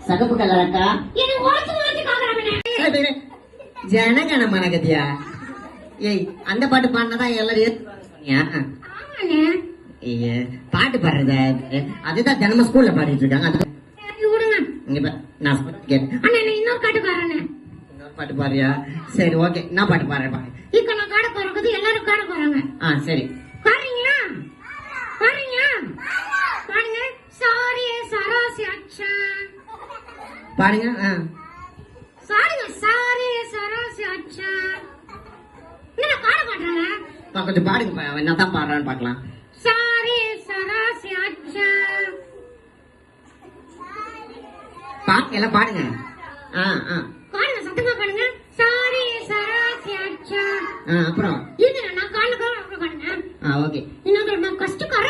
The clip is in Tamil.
சகப்பு கலர் அக்கா ஜனகன மனகதியா ஏய் அந்த பாட்டு பாடினதான் எல்லாரும் சொன்னியா பாட்டு பாடுறத அதுதான் தினமும் ஸ்கூல்ல பாடிட்டு இருக்காங்க. அது நான் இன்னொரு பாட்டு பாடுறியா? சரி ஓகே, நான் பாட்டு பாடுறேன். இப்ப நான் காட போறது எல்லாரும் காட போறாங்க. சரி பாருங்களா பாருங்களா பாருங்க. சாரி சராசி அச்சா பாருங்க. சாரிங்க சாரி சராசி அச்சா. என்ன காட பாடுறாங்க? கொஞ்சம் பாடுங்க, என்ன தான் பாடுறான்னு பாக்கலாம். சாரி சராசி அச்சா எல்லாம் பாடுங்க. பாடுங்க, சத்தமா பாடுங்க. சாரி சராசி அச்சா. அப்புறம் இது நான் கால கால பாடுங்க. ஓகே. இன்னொரு நான் கஷ்டக்கார